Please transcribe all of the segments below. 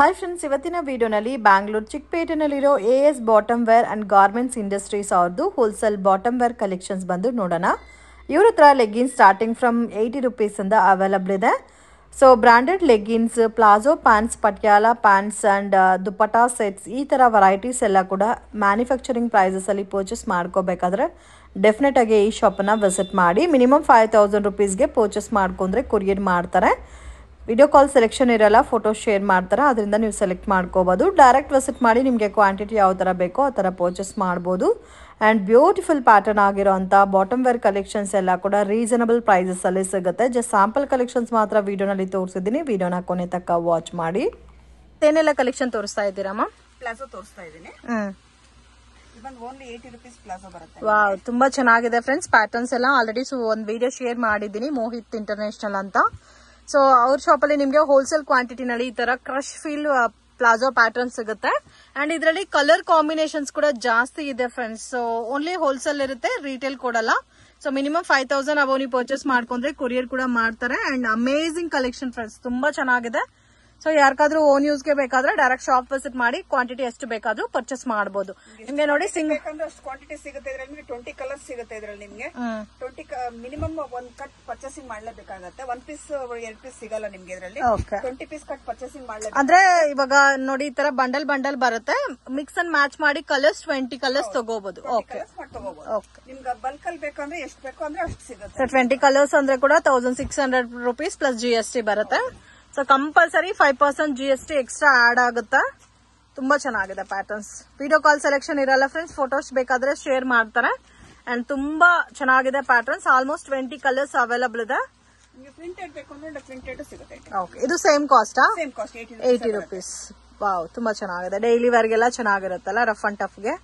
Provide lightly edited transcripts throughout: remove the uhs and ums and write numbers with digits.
Hi friends, ಇವತ್ತಿನ ವಿಡಿಯೋನಲ್ಲಿ ಬ್ಯಾಂಗ್ಳೂರ್ ಚಿಕ್ಕಪೇಟೆನಲ್ಲಿರೋ AS bottom wear and garments industries ಅವ್ರದ್ದು ಹೋಲ್ಸೇಲ್ ಬಾಟಮ್ ವೇರ್ ಕಲೆಕ್ಷನ್ಸ್ ಬಂದು ನೋಡೋಣ. ಇವ್ರ ಹತ್ರ ಲೆಗ್ಗಿನ್ಸ್ ಸ್ಟಾರ್ಟಿಂಗ್ ಫ್ರಮ್ 80 ರುಪೀಸಿಂದ ಅವೈಲಬಲ್ ಇದೆ. So branded leggings, palazzo pants, Patiala pants and dupatta sets, ಈ ಥರ ವೆರೈಟೀಸ್ ಎಲ್ಲ ಕೂಡ ಮ್ಯಾನುಫ್ಯಾಕ್ಚರಿಂಗ್ ಪ್ರೈಸಸಲ್ಲಿ ಪರ್ಚೇಸ್ ಮಾಡ್ಕೋಬೇಕಾದ್ರೆ ಡೆಫಿನೆಟ್ ಆಗಿ ಈ ಶಾಪನ್ನು ವಿಸಿಟ್ ಮಾಡಿ. ಮಿನಿಮಮ್ 5000 ರುಪೀಸ್ಗೆ ಪರ್ಚೇಸ್ ಮಾಡ್ಕೊಂಡ್ರೆ ಕೊರಿಯರ್ ಮಾಡ್ತಾರೆ. ವಿಡಿಯೋ ಕಾಲ್ ಸೆಲೆಕ್ಷನ್ ಇರಲ್ಲ, ಫೋಟೋ ಶೇರ್ ಮಾಡ್ತಾರೆ, ಅದರಿಂದ ನೀವು ಸೆಲೆಕ್ಟ್ ಮಾಡ್ಕೋಬೋದು. ಡೈರೆಕ್ಟ್ ವಿಸಿಟ್ ಮಾಡಿ ನಿಮಗೆ ಕ್ವಾಂಟಿಟಿ ಯಾವ ಥರ ಬೇಕೋ ಆ ಥರ ಪರ್ಚೇಸ್ ಮಾಡ್ಬೋದು. ಆ್ಯಂಡ್ ಬ್ಯೂಟಿಫುಲ್ ಪ್ಯಾಟರ್ನ್ ಆಗಿರೋಂಥ ಬಾಟಮ್ ವೇರ್ ಕಲೆಕ್ಷನ್ಸ್ ಎಲ್ಲ ಕೂಡ ರೀಸನಬಲ್ ಪ್ರೈಸಸಲ್ಲಿ ಸಿಗುತ್ತೆ. ಜಸ್ಟ್ ಸ್ಯಾಂಪಲ್ ಕಲೆಕ್ಷನ್ಸ್ ಮಾತ್ರ ವಿಡಿಯೋನಲ್ಲಿ ತೋರಿಸಿದ್ದೀನಿ. ವಿಡಿಯೋನ ಕೊನೆ ತನಕ ವಾಚ್ ಮಾಡಿ. ಏನೆಲ್ಲ ಕಲೆಕ್ಷನ್ ತೋರಿಸ್ತಾ ಇದ್ದೀರಮ್ಮ? ಪ್ಲಾಜೋ ತೋರಿಸ್ತಾ ಇದ್ದೀನಿ. ಓನ್ಲಿ 80 ರುಪೀಸ್ ಪ್ಲಾಜೋ ಬರುತ್ತೆ. ವಾವ್, ತುಂಬಾ ಚೆನ್ನಾಗಿದೆ ಫ್ರೆಂಡ್ಸ್. ಪ್ಯಾಟರ್ನ್ಸ್ ಎಲ್ಲ ಆಲ್ರೆಡಿ ಒಂದು ವಿಡಿಯೋ ಶೇರ್ ಮಾಡಿದ್ದೀನಿ, ಮೋಹಿತ್ ಇಂಟರ್ನ್ಯಾಷನಲ್ ಅಂತ. ಸೊ ಅವ್ರ ಶಾಪಲ್ಲಿ ನಿಮಗೆ ಹೋಲ್ಸೇಲ್ ಕ್ವಾಂಟಿಟಿನಲ್ಲಿ ಈ ತರ ಕ್ರಶ್ ಫೀಲ್ ಪ್ಲಾಜೋ ಪ್ಯಾಟರ್ನ್ ಸಿಗುತ್ತೆ. ಅಂಡ್ ಇದರಲ್ಲಿ ಕಲರ್ ಕಾಂಬಿನೇಷನ್ಸ್ ಕೂಡ ಜಾಸ್ತಿ ಇದೆ ಫ್ರೆಂಡ್ಸ್. ಸೊ ಓನ್ಲಿ ಹೋಲ್ಸೇಲ್ ಇರುತ್ತೆ, ರೀಟೇಲ್ ಕೊಡಲ್ಲ. ಸೊ ಮಿನಿಮಮ್ 5000 ಅಬೌವ್ ನೀವು ಪರ್ಚೇಸ್ ಮಾಡ್ಕೊಂಡ್ರೆ ಕೊರಿಯರ್ ಕೂಡ ಮಾಡ್ತಾರೆ. ಅಂಡ್ ಅಮೇಜಿಂಗ್ ಕಲೆಕ್ಷನ್ ಫ್ರೆಂಡ್ಸ್, ತುಂಬಾ ಚೆನ್ನಾಗಿದೆ. ಸೊ ಯಾರಿಗಾದ್ರೂ ಓನ್ ಯೂಸ್ಗೆ ಬೇಕಾದ್ರೆ ಡೈರೆಕ್ಟ್ ಶಾಪ್ ವಿಸಿಟ್ ಮಾಡಿ ಕ್ವಾಂಟಿಟಿ ಎಷ್ಟು ಬೇಕಾದ್ರೂ ಪರ್ಚೇಸ್ ಮಾಡಬಹುದು. ನಿಮ್ಗೆ ನೋಡಿ ಅಷ್ಟು ಕ್ವಾಂಟಿಟಿ ಸಿಗುತ್ತೆ. ಇದರಲ್ಲಿ 20 ಕಲರ್ಸ್ ಸಿಗುತ್ತೆ. ಇದರಲ್ಲಿ ನಿಮ್ಗೆ 20 ಮಿನಿಮಮ್ ಒಂದ್ ಕಟ್ ಪರ್ಚೇಸಿಂಗ್ ಮಾಡ್ಲೇಬೇಕಾಗತ್ತೆ. 1 ಪೀಸ್ 2 ಪೀಸ್ ಸಿಗಲ್ಲ ನಿಮ್ಗೆ. ಇದರಲ್ಲಿ 20 ಪೀಸ್ ಕಟ್ ಪರ್ಚೇಸಿಂಗ್ ಮಾಡ್ಲೇಬೇಕು. ಅಂದ್ರೆ ಇವಾಗ ನೋಡಿ ಈ ತರ ಬಂಡಲ್ ಬರುತ್ತೆ, ಮಿಕ್ಸ್ ಅಂಡ್ ಮ್ಯಾಚ್ ಮಾಡಿ ಕಲರ್ಸ್ 20 ಕಲರ್ಸ್ ತಗೋಬಹುದು. ಓಕೆ, ನಿಮ್ಗೆ ಬಲ್ಕ್ ಅಲ್ಲಿ ಬೇಕಂದ್ರೆ ಎಷ್ಟು ಬೇಕು ಅಂದ್ರೆ ಅಷ್ಟು ಸಿಗುತ್ತೆ. 20 ಕಲರ್ಸ್ ಅಂದ್ರೆ ಕೂಡ 1600 ರುಪೀಸ್ ಪ್ಲಸ್ GST ಬರುತ್ತೆ. So compulsory 5% GST extra add ಆಗುತ್ತೆ. ತುಂಬಾ ಚೆನ್ನಾಗಿದೆ ಪ್ಯಾಟರ್ನ್ಸ್. ವಿಡಿಯೋ ಕಾಲ್ ಸೆಲೆಕ್ಷನ್ ಇರಲ್ಲ ಫ್ರೆಂಡ್ಸ್, ಫೋಟೋಸ್ ಬೇಕಾದ್ರೆ ಶೇರ್ ಮಾಡ್ತಾರೆ. ಅಂಡ್ ತುಂಬಾ ಚೆನ್ನಾಗಿದೆ ಪ್ಯಾಟರ್ನ್ಸ್. ಆಲ್ಮೋಸ್ಟ್ 20 ಕಲರ್ಸ್ ಅವೈಲಬಲ್ ಇದೆ. ಪ್ರಿಂಟೆಡ್ ಬೇಕು ಅಂದ್ರೆ ಪ್ರಿಂಟೆಡ್ ಸಿಗುತ್ತೆ. ಓಕೆ, ಇದು ಸೇಮ್ ಕಾಸ್ಟ್ 80 ರುಪೀಸ್. ವಾವ್, ತುಂಬಾ ಚೆನ್ನಾಗಿದೆ. ಡೈಲಿ ವೇರ್ಗೆಲ್ಲ ಚೆನ್ನಾಗಿರುತ್ತಲ್ಲ, ರಫ್ ಅಂಡ್ ಟಫ್ಗೆ.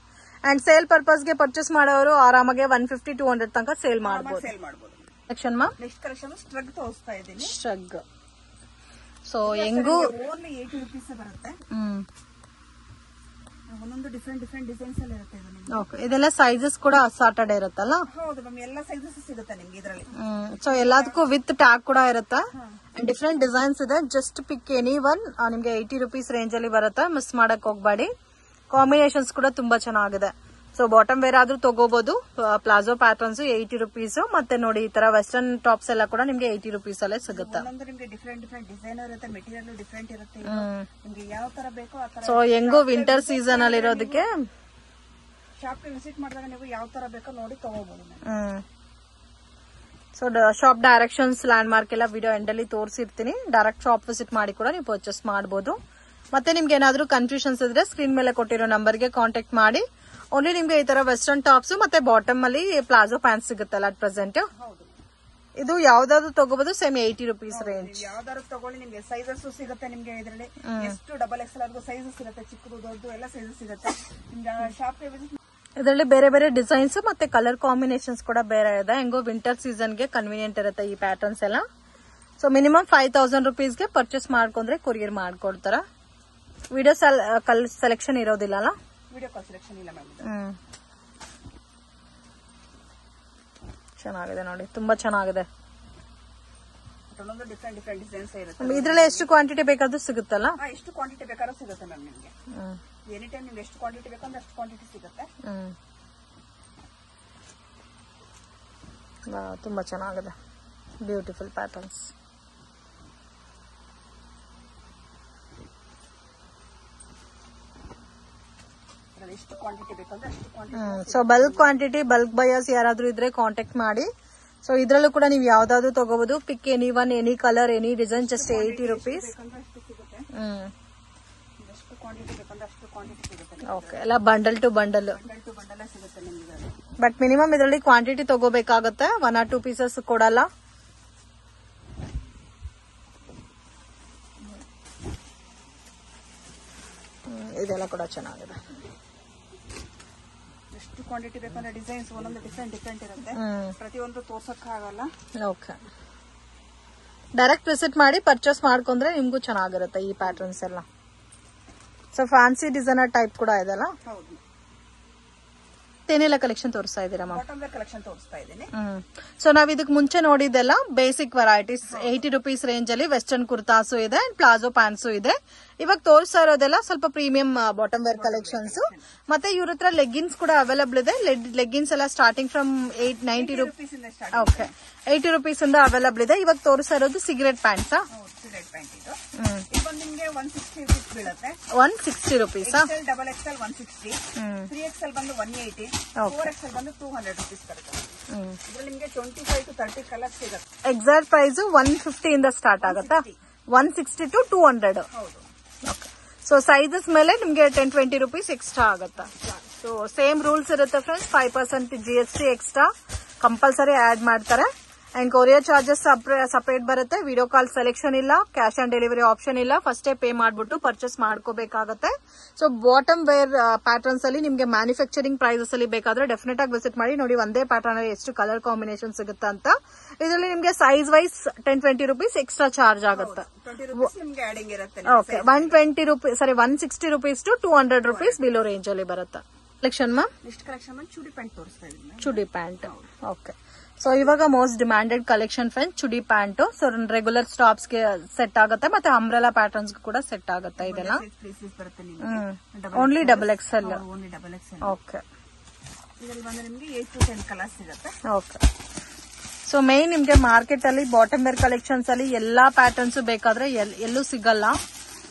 ಅಂಡ್ ಸೇಲ್ ಪರ್ಪಸ್ಗೆ ಪರ್ಚೇಸ್ ಮಾಡೋರು ಆರಾಮಾಗಿ 150-200 ತನಕ ಸೇಲ್ ಮಾಡಬಹುದು. ನೆಕ್ಸ್ಟ್ ಕಲೆಕ್ಷನ್ ಸ್ಟ್ರಗ್ ತೋರಿಸ್ತಾ ಇದ್ದೀನಿ. ಸ್ಟ್ರಗ್ ಸೊ ಹೆಂಗು ಓನ್ಲಿ 80 ರುಪೀಸ್ ಬರುತ್ತೆ. ಒಂದೊಂದು ಡಿಫ್ರೆಂಟ್ ಡಿಸೈನ್ಸ್ ಅಲ್ಲಿ ಇರುತ್ತೆ. ಓಕೆ, ಇದೆಲ್ಲ ಸೈಜಸ್ ಕೂಡ ಅಸಾರ್ಟೆಡ್ ಇರುತ್ತಲ್ಲ? ಹೌದು ಮ್ಯಾಮ್, ಎಲ್ಲ ಸೈಜಸ್ ಸಿಗುತ್ತೆ ನಿಮ್ಗೆ ಇದರಲ್ಲಿ. ಸೊ ಎಲ್ಲದಕ್ಕೂ ವಿತ್ ಟ್ಯಾಗ್ ಕೂಡ ಇರುತ್ತೆ. ಡಿಫ್ರೆಂಟ್ ಡಿಸೈನ್ಸ್ ಇದೆ. ಜಸ್ಟ್ ಪಿಕ್ ಎನಿ ಒನ್. ನಿಮ್ಗೆ 80 ರುಪೀಸ್ ರೇಂಜ್ ಅಲ್ಲಿ ಬರುತ್ತೆ, ಮಿಸ್ ಮಾಡಕ್ ಹೋಗ್ಬೇಡಿ. ಕಾಂಬಿನೇಷನ್ಸ್ ಕೂಡ ತುಂಬಾ ಚೆನ್ನಾಗಿದೆ. ಸೊ ಬಾಟಮ್ ವೇರ್ ಆದ್ರೂ ತಗೋಬಹುದು. Palazzo patterns 80 rupees. ಮತ್ತೆ ನೋಡಿ ಈ ತರ ವೆಸ್ಟರ್ನ್ ಟಾಪ್ಸ್ ಎಲ್ಲ ಕೂಡ ನಿಮ್ಗೆ 80 ರುಪೀಸ್ ಅಲ್ಲೇ ಸಿಗುತ್ತೆ. ನಿಮ್ಗೆ ಡಿಫ್ರೆಂಟ್ ಡಿಸೈನ್ ಇರುತ್ತೆ, ಮೆಟೀರಿಯಲ್ ಡಿಫ್ರೆಂಟ್ ಇರುತ್ತೆ. ನಿಮ್ಗೆ ಯಾವ ತರ ಬೇಕೋ ಆ ತರ. ಸೊ ಹೆಂಗೋ ವಿಂಟರ್ ಸೀಸನ್ ಅಲ್ಲಿ ಇರೋದಕ್ಕೆ ಶಾಪ್ ವಿಸಿಟ್ ಮಾಡಿದಾಗ ನೀವು ಯಾವ ತರ ಬೇಕೋ ನೋಡಿ ತಗೋಬಹುದು. So shop directions, land mark ಎಲ್ಲ ವಿಡಿಯೋ ಎಂಡ್ ಅಲ್ಲಿ ತೋರಿಸಿರ್ತೀನಿ. ಡೈರೆಕ್ಟ್ ಶಾಪ್ ವಿಸಿಟ್ ಮಾಡಿ ಕೂಡ ನೀವು ಪರ್ಚೇಸ್ ಮಾಡಬಹುದು. ಮತ್ತೆ ನಿಮ್ಗೆ ಏನಾದ್ರೂ ಕನ್ಫ್ಯೂಷನ್ಸ್ ಇದ್ರೆ ಸ್ಕ್ರೀನ್ ಮೇಲೆ ಕೊಟ್ಟಿರೋ ನಂಬರ್ಗೆ ಕಾಂಟ್ಯಾಕ್ಟ್ ಮಾಡಿ. ಓನ್ಲಿ ನಿಮ್ಗೆ ಈ ತರ ವೆಸ್ಟರ್ನ್ ಟಾಪ್ಸ್ ಮತ್ತೆ ಬಾಟಮ್ ಅಲ್ಲಿ ಪ್ಲಾಜೋ ಪ್ಯಾಂಟ್ ಸಿಗುತ್ತಲ್ಲ ಅಟ್ ಪ್ರೆಸೆಂಟ್. ಇದು ಯಾವ್ದಾದ್ರು ತಗೋಬಹುದು, ಸೇಮ್ 80 ರುಪೀಸ್ ರೇಂಜ್. ಯಾವ್ದಾದ್ರು ತಗೊಳ್ಳಿ, ನಿಮ್ಗೆ ಸೈಜಸ್ ಸಿಗುತ್ತೆ. ನಿಮ್ಗೆ ಇದರಲ್ಲಿ ಎಷ್ಟು XXL ಸೈಜಸ್ ಸಿಗುತ್ತೆ, ಚಿಕ್ಕದು ದೊಡ್ಡದು ಎಲ್ಲ ಸೈಜಸ್ ಸಿಗುತ್ತೆ. ನಿಮ್ಗೆ ಶಾಪ್ ಇದರಲ್ಲಿ ಬೇರೆ ಬೇರೆ ಡಿಸೈನ್ಸ್ ಮತ್ತೆ ಕಲರ್ ಕಾಂಬಿನೇಷನ್ಸ್ ಕೂಡ ಬೇರೆ ಇದೆ. ಹೆಂಗೋ ವಿಂಟರ್ ಸೀಸನ್ಗೆ ಕನ್ವೀನಿಯಂಟ್ ಇರುತ್ತೆ ಈ ಪ್ಯಾಟರ್ನ್ಸ್ ಎಲ್ಲ. ಸೊ ಮಿನಿಮಮ್ 5000 ರುಪೀಸ್ಗೆ ಪರ್ಚೇಸ್ ಮಾಡ್ಕೊಂಡ್ರೆ ಕೊರಿಯರ್ ಮಾಡ್ಕೊಡ್ತಾರ. ವಿಡಿಯೋ ಸೆಲೆಕ್ಷನ್ ಇರೋದಿಲ್ಲ ಅಲ್ಲ? ವಿಡಿಯೋ ಕಾಲ್ ಸೆಲೆಕ್ಷನ್ ಇಲ್ಲ ಮ್ಯಾಮ್. ಚೆನ್ನಾಗಿದೆ ನೋಡಿ, ತುಂಬಾ ಚೆನ್ನಾಗಿದೆ. ಒಂದೊಂದು ಡಿಫ್ರೆಂಟ್ ಡಿಸೈನ್ಸ್ ಇರುತ್ತೆ. ಇದ್ರಲ್ಲಿ ಎಷ್ಟು ಕ್ವಾಂಟಿಟಿ ಬೇಕಾದ್ರೂ ಸಿಗುತ್ತಲ್ಲ? ಎಷ್ಟು ಕ್ವಾಂಟಿಟಿ ಬೇಕಾದ್ರೂ ಸಿಗುತ್ತೆ ಮ್ಯಾಮ್ ನಿಮ್ಗೆ. ಎನಿ ಟೈಮ್ ನಿಮ್ಗೆ ಎಷ್ಟು ಕ್ವಾಂಟಿಟಿ ಬೇಕಂದ್ರೆ ಅಷ್ಟು ಕ್ವಾಂಟಿಟಿ ಸಿಗುತ್ತೆ. ತುಂಬಾ ಚೆನ್ನಾಗಿದೆ, ಬ್ಯೂಟಿಫುಲ್ ಪ್ಯಾಟರ್ನ್ಸ್. ಎಷ್ಟು ಕ್ವಾಂಟಿಟಿ ಬೇಕಂದ್ರೆ ಅಷ್ಟು quantity. So bulk quantity, bulk buyers ಯಾರಾದ್ರೂ ಇದ್ರೆ ಕಾಂಟ್ಯಾಕ್ಟ್ ಮಾಡಿ. ಸೊ ಇದ್ರಲ್ಲೂ ಕೂಡ ನೀವು ಯಾವ್ದಾದ್ರು ತಗೋಬಹುದು. ಪಿಕ್ any one, any colour, any design, just 80 rupees. Okay, ಎಲ್ಲ ಬಂಡಲ್ ಟು ಬಂಡಲ್ ಸಿಗುತ್ತೆ ನಿಮ್ಗೆ. ಬಟ್ ಮಿನಿಮಮ್ ಇದರಲ್ಲಿ ಕ್ವಾಂಟಿಟಿ ತಗೋಬೇಕಾಗತ್ತೆ. 1 or 2 ಪೀಸಸ್ ಕೊಡಲ್ಲ. ಇದೆಲ್ಲ ಕೂಡ ಚೆನ್ನಾಗಿದೆ. ಎಷ್ಟು ಕ್ವಾಂಟಿಟಿ ಬೇಕಂದ್ರೆ ಡಿಸೈನ್ಸ್ ಒಂದೊಂದು ಡಿಫ್ರೆಂಟ್ ಇರುತ್ತೆ. ಪ್ರತಿಯೊಂದು ತೋರ್ಸಕ್ ಆಗಲ್ಲ. ಓಕೆ, ಡೈರೆಕ್ಟ್ ವಿಸಿಟ್ ಮಾಡಿ ಪರ್ಚೇಸ್ ಮಾಡ್ಕೊಂಡ್ರೆ ನಿಮ್ಗೂ ಚೆನ್ನಾಗಿರುತ್ತೆ ಈ ಪ್ಯಾಟರ್ನ್ಸ್ ಎಲ್ಲ. ಸೊ ಫ್ಯಾನ್ಸಿ ಡಿಸೈನರ್ ಟೈಪ್ ಕೂಡ ಇದೆಲ್ಲ. ಹೌದು. ಏನೆಲ್ಲ ಕಲೆಕ್ಷನ್ ತೋರಿಸ್ತಾ ಇದ್ದೀರಾ ಮ್ಯಾಮ್? ಬಾಟಮ್ ವೇರ್ ಕಲೆಕ್ಷನ್ ತೋರಿಸ್ತಾ ಇದ್ದೀನಿ. ಸೊ ನಾವ್ ಇದಕ್ ಮುಂಚೆ ನೋಡಿದ್ದೆಲ್ಲ ಬೇಸಿಕ್ ವೆರೈಟೀಸ್ 80 rupees ರೇಂಜ್ ಅಲ್ಲಿ ವೆಸ್ಟರ್ನ್ ಕುರ್ತಾಸು ಇದೆ ಅಂಡ್ ಪ್ಲಾಜೋ ಪ್ಯಾಂಟ್ಸು ಇದೆ. ಇವಾಗ ತೋರಿಸ್ತಾ ಇರೋದೆಲ್ಲ ಸ್ವಲ್ಪ ಪ್ರೀಮಿಯಂ ಬಾಟಮ್ ವೇರ್ ಕಲೆಕ್ಷನ್ಸ್. ಮತ್ತೆ ಇವ್ರ ಹತ್ರ ಲೆಗ್ಗಿನ್ಸ್ ಕೂಡ ಅವೈಲಬಲ್ ಇದೆ. ಲೆಗ್ಗಿನ್ಸ್ ಎಲ್ಲ starting from 90 rupees. Okay, 80 rupees ಇಂದ ಅವೈಲಬಲ್ ಇದೆ. ಇವಾಗ ತೋರಿಸ್ತಾ ಇರೋದು ಸಿಗರೇಟ್ ಪ್ಯಾಂಟ್ಸ್. ಸಿಗರೇಟ್ ಪ್ಯಾಂಟ್ ಇದು ನಿಮ್ಗೆ 160 rupees ಬೀಳುತ್ತೆ. 160 rupees. XL, double XL 160, 3XL ಬಂದು 180, 4XL ಬಂದು 200 rupees ಬರುತ್ತೆ. ಇದ್ರಲ್ಲಿ ನಿಮ್ಗೆ 25 to 30 ಕಲರ್ಸ್ ಸಿಗುತ್ತೆ. ಎಕ್ಸಾಕ್ಟ್ ಪ್ರೈಸ್ 150 ಇಂದ ಸ್ಟಾರ್ಟ್ ಆಗುತ್ತಾ? 160 to 200. ಹೌದು. ಸೊ ಸೈಜಸ್ ಮೇಲೆ ನಿಮ್ಗೆ 10-20 rupees ಎಕ್ಸ್ಟ್ರಾ ಆಗುತ್ತಾ? ಸೊ ಸೇಮ್ ರೂಲ್ಸ್ ಇರುತ್ತೆ friends. 5% GST extra compulsory add ಮಾಡ್ತಾರೆ. ಅಂಡ್ ಕೊರಿಯರ್ ಚಾರ್ಜಸ್ ಸಪರೇಟ್ ಬರುತ್ತೆ. ವಿಡಿಯೋ ಕಾಲ್ ಸೆಲೆಕ್ಷನ್ ಇಲ್ಲ, ಕ್ಯಾಶ್ ಆನ್ ಡೆಲಿವರಿ ಆಪ್ಷನ್ ಇಲ್ಲ. ಫಸ್ಟೇ ಪೇ ಮಾಡ್ಬಿಟ್ಟು ಪರ್ಚೇಸ್ ಮಾಡ್ಕೋಬೇಕಾಗತ್ತೆ. ಸೊ ಬಾಟಮ್ ವೇರ್ ಪ್ಯಾಟರ್ನ್ಸ್ ಅಲ್ಲಿ ನಿಮ್ಗೆ ಮ್ಯಾನುಫ್ಯಾಕ್ಚರಿಂಗ್ ಪ್ರೈಸಸ್ ಅಲ್ಲಿ ಬೇಕಾದ್ರೆ ಡೆಫಿನೆಟ್ ಆಗಿ ವಿಸಿಟ್ ಮಾಡಿ. ನೋಡಿ ಒಂದೇ ಪ್ಯಾಟರ್ನ್ ಅಲ್ಲಿ ಎಷ್ಟು ಕಲರ್ ಕಾಂಬಿನೇಷನ್ ಸಿಗುತ್ತೆ ಅಂತ. ಇದರಲ್ಲಿ ನಿಮ್ಗೆ size wise 10-20 rupees extra charge ಆಗುತ್ತೆ. Okay, 120 rupees, sorry 160 rupees to 200 rupees below range ಅಲ್ಲಿ ಬರುತ್ತೆ. Collection ma'am? Next collection chudi pant ತೋರಿಸ್ತಾ ಇದ್ದೀನಿ. ಚೂಡಿ ಪ್ಯಾಂಟ್. ಓಕೆ, ಸೊ ಇವಾಗ most demanded collection friends chudi pant. So regular tops ಗೆ ಸೆಟ್ ಆಗುತ್ತೆ, ಮತ್ತೆ ಅಂಬ್ರೆಲಾ ಪ್ಯಾಟರ್ನ್ಸ್ ಕೂಡ ಸೆಟ್ ಆಗುತ್ತೆ. ಇದೆಲ್ಲ ಓನ್ಲಿ ಡಬಲ್ XL. ಓಕೆ, ನಿಮ್ಗೆ 8 to 10 ಕಲರ್ಸ್ ಸಿಗುತ್ತೆ. ಓಕೆ, ಸೊ ಮೇನ್ ನಿಮ್ಗೆ ಮಾರ್ಕೆಟ್ ಅಲ್ಲಿ ಬಾಟಮ್ ವೇರ್ ಕಲೆಕ್ಷನ್ಸ್ ಅಲ್ಲಿ ಎಲ್ಲಾ ಪ್ಯಾಟರ್ನ್ಸ್ ಬೇಕಾದ್ರೆ ಎಲ್ಲೂ ಸಿಗಲ್ಲ.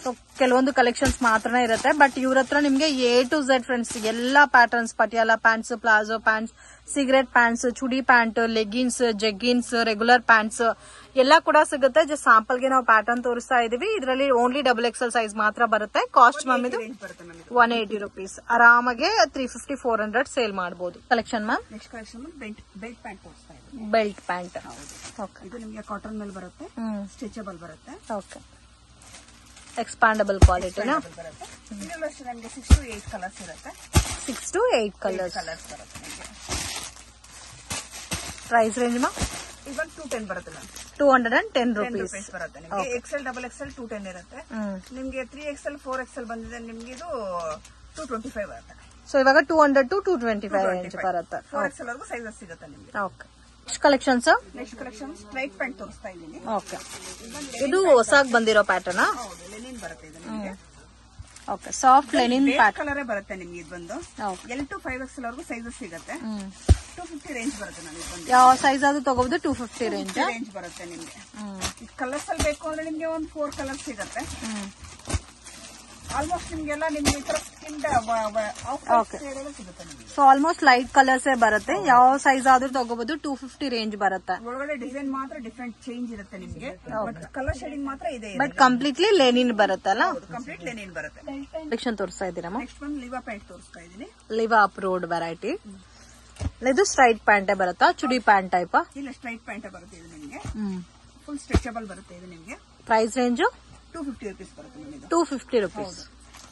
ಸೊ ಕೆಲವೊಂದು ಕಲೆಕ್ಷನ್ಸ್ ಮಾತ್ರನೇ ಇರುತ್ತೆ. ಬಟ್ ಇವ್ರ ಹತ್ರ ನಿಮ್ಗೆ A to Z ಫ್ರೆಂಡ್ಸ್ ಎಲ್ಲಾ patterns, Patiala pants, palazzo pants, cigarette pants, chudi pant, leggings, jeggings, regular pants ಎಲ್ಲ ಕೂಡ ಸಿಗುತ್ತೆ. ಜಸ್ಟ್ ಸ್ಯಾಂಪಲ್ ಗೆ ನಾವು ಪ್ಯಾಟರ್ನ್ ತೋರಿಸ್ತಾ ಇದೀವಿ. ಇದರಲ್ಲಿ ಓನ್ಲಿ ಡಬಲ್ XL ಸೈಜ್ ಮಾತ್ರ ಬರುತ್ತೆ. ಕಾಸ್ಟ್ ಮ್ಯಾಮ್ ಇದು 180 rupees. ಆರಾಮಾಗೆ 350-400 ಸೇಲ್ ಮಾಡಬಹುದು. Collection ma'am? Next collection belt pant ತೋರಿಸ್ತಾ ಇದ್ದೀನಿ. Belt pant. ಓಕೆ, ಇದು ನಿಮ್ಗೆ ಕಾಟನ್ ಮೇಲೆ ಬರುತ್ತೆ, ಸ್ಟ್ರೆಚಬಲ್ ಬರುತ್ತೆ. ಓಕೆ, ಎಕ್ಸ್ಪಾಂಡಬಲ್ ಕ್ವಾಲಿಟಿನಾ? ಇದರಲ್ಲೂ ಅಷ್ಟೇ ನಮಗೆ 6 to 8 ಕಲರ್ಸ್ ಇರುತ್ತೆ. 6 to 8 ಕಲರ್ಸ್ ಬರುತ್ತೆ ನಿಮಗೆ. ಪ್ರೈಸ್ ರೇಂಜ್ ಮಾ? ಇವಾಗ 210 ಬರುತ್ತೆ ಮ್ಯಾಮ್. 210 rupees ಬರುತ್ತೆ ನಿಮಗೆ. XL, ಡಬಲ್ XL 210 ಇರುತ್ತೆ. ನಿಮ್ಗೆ 3XL, 4XL ಬಂದಿದೆ ನಿಮ್ಗೆ ಇದು 225 ಬರುತ್ತೆ. ಸೊ ಇವಾಗ 200 to 225 ರೇಂಜ್ ಬರುತ್ತೆ. 4XL ವರೆಗೂ ಸೈಜಸ್ ಸಿಗುತ್ತೆ ನಿಮ್ಗೆ. Okay, collections? Next collection straight pant ತೋರಿಸ್ತಾ ಇದ್ದೀನಿ. ಓಕೆ, ಇದು ಹೊಸಾಗಿ ಬಂದಿರೋ ಪ್ಯಾಟರ್ನ್. ಹೌದು, ಲೆನಿನ್ ಬರುತ್ತೆ ಇದು ನಿಮಗೆ. ಓಕೆ, ಸಾಫ್ಟ್ ಲೆನಿನ್ ಪ್ಯಾಟರ್ನ್ ಕಲರೇ ಬರುತ್ತೆ ನಿಮ್ಗೆ. ಇದು ಬಂದು L to 5XL ವರೆಗೂ ಸೈಜಸ್ ಸಿಗುತ್ತೆ. 250 ರೇಂಜ್ ಬರುತ್ತೆ ನಮಗೆ. ಯಾವ ಸೈಜ್ ಆದ್ರೂ ತಗೋಬಹುದು. 250 ರೇಂಜ್ ಬರುತ್ತೆ ನಿಮ್ಗೆ. ಕಲರ್ಸ್ ಅಲ್ಲಿ ಬೇಕು ಅಂದ್ರೆ ನಿಮ್ಗೆ ಒಂದು 4 ಕಲರ್ಸ್ ಸಿಗುತ್ತೆ. ಆಲ್ಮೋಸ್ಟ್ ನಿಮ್ಗೆಲ್ಲ ನಿಮ್ಗೆ ಈ ತರ ಸಿಗುತ್ತೆ ನಿಮಗೆ. ಸೊ ಆಲ್ಮೋಸ್ಟ್ ಲೈಟ್ ಕಲರ್ಸ್ ಬರುತ್ತೆ. ಯಾವ ಸೈಜ್ ಆದ್ರೂ ತಗೋಬಹುದು. 250 ರೇಂಜ್ ಬರುತ್ತೆ. ಒಳಗಡೆ ಡಿಸೈನ್ ಮಾತ್ರ ಡಿಫ್ರೆಂಟ್ ಚೇಂಜ್ ಇರುತ್ತೆ ನಿಮ್ಗೆ. ಕಲರ್ ಶೇಡಿಂಗ್ ಮಾತ್ರ ಇದೆ. ಬಟ್ ಕಂಪ್ಲೀಟ್ಲಿ ಲೆನಿನ್ ಬರುತ್ತಲ್ಲ? ಕಂಪ್ಲೀಟ್ ಲೆನಿನ್ ಬರುತ್ತೆ. ಕಲೆಕ್ಷನ್ ತೋರಿಸ್ತಾ ಇದ್ದೀರಾ? ನೆಕ್ಸ್ಟ್ ಒಂದು ಲಿವಾ ಪ್ಯಾಂಟ್ ತೋರಿಸ್ತಾ ಇದ್ದೀನಿ. ಲಿವಾ ಅಪ್ ರೋಡ್ ವೆರೈಟಿ. ಇದು ಸ್ಟ್ರೈಟ್ ಪ್ಯಾಂಟ್ ಬರುತ್ತಾ? ಚುಡಿ ಪ್ಯಾಂಟ್ ಟೈಪ್? ಇಲ್ಲ, ಸ್ಟ್ರೈಟ್ ಪ್ಯಾಂಟ್ ಬರುತ್ತೆ ಇದು ನಿಮ್ಗೆ. ಫುಲ್ ಸ್ಟ್ರೆಚಬಲ್ ಬರುತ್ತೆ ಇದು ನಿಮ್ಗೆ. ಪ್ರೈಸ್ ರೇಂಜ್ 250 rupees ಬರುತ್ತೆ ನಿಮಗೆ. 250 rupees.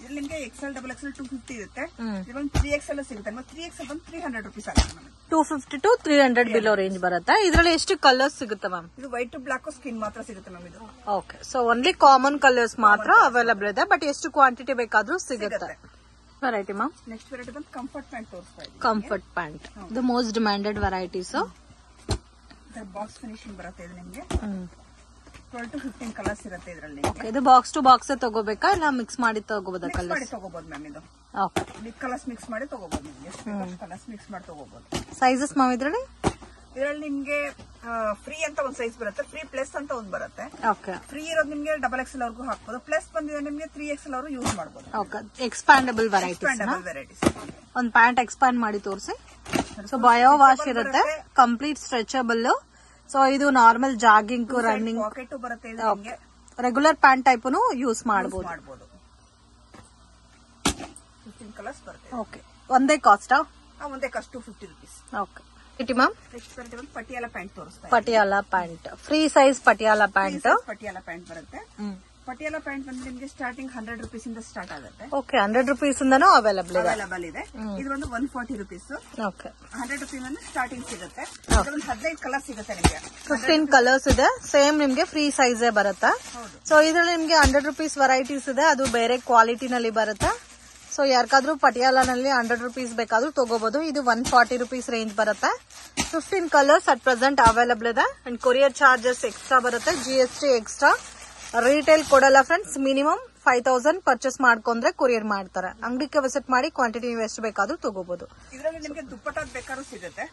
ಇಲ್ಲಿ ನಿಮ್ಗೆ XL, ಡಬಲ್ XL 250 ಇರುತ್ತೆ. ಇದೊಂದು 3XL ಸಿಗುತ್ತೆ. 3XL ಬಂದು 300 rupees ಆಗುತ್ತೆ ನಮಗೆ. 250 to 300 ಬಿಲೋ ರೇಂಜ್ ಬರುತ್ತೆ. ಇದರಲ್ಲಿ ಎಷ್ಟು ಕಲರ್ಸ್ ಸಿಗುತ್ತೆ ಮ್ಯಾಮ್? ಇದು ವೈಟ್ ಟು ಬ್ಲಾಕ್ ಸ್ಕಿನ್ ಮಾತ್ರ ಸಿಗುತ್ತೆ ಮ್ಯಾಮ್ ಇದು. Okay, so only common colours ಮಾತ್ರ ಅವೈಲಬಲ್ ಇದೆ. ಬಟ್ ಎಷ್ಟು ಕ್ವಾಂಟಿಟಿ ಬೇಕಾದ್ರೂ ಸಿಗುತ್ತೆ. Variety ma'am? ನೆಕ್ಸ್ಟ್ ವೆರೈಟಿ ಬಂದು ಕಂಫರ್ಟ್ ಪ್ಯಾಂಟ್ ತೋರಿಸ್ತಾ ಇದ್ದೀನಿ. Comfort pant the most demanded varieties. Box finishing ಬರುತ್ತೆ ಇದು ನಿಮ್ಗೆ. 12 to 15 ಕಲರ್ಸ್ ಇರುತ್ತೆ ಇದರಲ್ಲಿ. ಇದು ಬಾಕ್ಸ್ ಟು ಬಾಕ್ಸ್ ತಗೋಬೇಕಾ ಇಲ್ಲ ಮಿಕ್ಸ್ ಮಾಡಿ ತಗೋಬೋದಾ? ಕಲರ್ಸ್ ತಗೋಬಹುದು ಮ್ಯಾಮ್ ಇದು. ಓಕೆ, ಕಲರ್ಸ್ ಮಿಕ್ಸ್ ಮಾಡಿ ತಗೋಬಹುದು ನಿಮಗೆ. ಕಲರ್ಸ್ ಮಿಕ್ಸ್ ಮಾಡಿ ತಗೋಬಹುದು. ಸೈಜಸ್ ಮ್ಯಾಮ್ ಇದರಲ್ಲಿ ನಿಮ್ಗೆ ಫ್ರೀ ಅಂತ ಒಂದು ಸೈಜ್ ಬರುತ್ತೆ, ಫ್ರೀ ಪ್ಲಸ್ ಅಂತ ಒಂದು ಬರುತ್ತೆ. ಓಕೆ, ಫ್ರೀ ಇರೋದು ನಿಮ್ಗೆ ಡಬಲ್ XL ವರ್ಗೂ ಹಾಕ್ಬೋದು. ಪ್ಲಸ್ ಬಂದಿದೆ ನಿಮ್ಗೆ 3XL ಅವರು ಯೂಸ್ ಮಾಡಬಹುದು. Okay, expandable varieties. ಒಂದು ಪ್ಯಾಂಟ್ ಎಕ್ಸ್ಪಾಂಡ್ ಮಾಡಿ ತೋರಿಸಿ. ಸೊ ಬಯೋ ವಾಶ್ ಇರುತ್ತೆ, ಕಂಪ್ಲೀಟ್ ಸ್ಟ್ರೆಚಬಲ್. ಸೊ ಇದು ನಾರ್ಮಲ್ ಜಾಗಿಂಗ್, ರನ್ನಿಂಗ್, ಪಾಕೆಟ್ ಬರುತ್ತೆ. ರೆಗ್ಯುಲರ್ ಪ್ಯಾಂಟ್ ಟೈಪ್ ಯೂಸ್ ಮಾಡಬಹುದು. 15 ಕಲರ್ಸ್ ಬರುತ್ತೆ. ಓಕೆ, ಒಂದೇ ಕಾಸ್ಟ್? ಒಂದೇ cost 250 rupees. Okay, ma'am? Next ಬರುತ್ತೆ ಒಂದು ಪಟಿಯಾಲಾ ಪ್ಯಾಂಟ್ ತೋರಿಸ್ತಾ. Patiala pant free size Patiala pant. Patiala pant ಬರುತ್ತೆ. ಪಟಿಯಾಲಾ ಪ್ಯಾಂಟ್ ಬಂದು ನಿಮಗೆ ಸ್ಟಾರ್ಟಿಂಗ್ 100 rupees ಇಂದ ಸ್ಟಾರ್ಟ್ ಆಗುತ್ತೆ. ಓಕೆ, 100 rupees ಇಂದನೂ ಅವೈಲಬಲ್ ಇದೆ. ಇದು ಒಂದು 140 rupees. ಓಕೆ, 100 rupees ಅಂದ್ರೆ ಸ್ಟಾರ್ಟಿಂಗ್ ಸಿಗುತ್ತೆ. ಒಂದು 15 ಕಲರ್ ಸಿಗುತ್ತೆ ನಿಮಗೆ. 15 ಕಲರ್ಸ್ ಇದೆ. ಸೇಮ್ ನಿಮ್ಗೆ ಫ್ರೀ ಸೈಜ್ ಬರುತ್ತೆ. ಸೊ ಇದರಲ್ಲಿ ನಿಮ್ಗೆ 100 rupees ವೆರೈಟೀಸ್ ಇದೆ. ಅದು ಬೇರೆ ಕ್ವಾಲಿಟಿನಲ್ಲಿ ಬರುತ್ತೆ. ಸೊ ಯಾರಿಗಾದ್ರೂ ಪಟಿಯಾಲನಲ್ಲಿ 100 rupees ಬೇಕಾದ್ರೂ ತಗೋಬಹುದು. ಇದು 140 rupees ರೇಂಜ್ ಬರುತ್ತೆ. 15 ಕಲರ್ಸ್ ಅಟ್ ಪ್ರೆಸೆಂಟ್ ಅವೈಲಬಲ್ ಇದೆ. ಅಂಡ್ ಕೊರಿಯರ್ ಚಾರ್ಜಸ್ ಎಕ್ಸ್ಟ್ರಾ ಬರುತ್ತೆ, GST ಎಕ್ಸ್ಟ್ರಾ. ರಿಟೇಲ್ ಕೊಡಲ್ಲ ಫ್ರೆಂಡ್ಸ್. ಮಿನಿಮಮ್ 5000 ಪರ್ಚೇಸ್ ಮಾಡ್ಕೊಂಡ್ರೆ ಕೊರಿಯರ್ ಮಾಡ್ತಾರೆ. ಅಂಗಡಿಗೆ ವಿಸಿಟ್ ಮಾಡಿ ಕ್ವಾಂಟಿಟಿ ನೀವು ಎಷ್ಟು ಬೇಕಾದ್ರೂ ತಗೋಬಹುದು. ಇದರಲ್ಲಿ ನಿಮಗೆ ದುಪ್ಪಟ್ಟ ಬೇಕಾದ್ರೂ ಸಿಗುತ್ತೆ,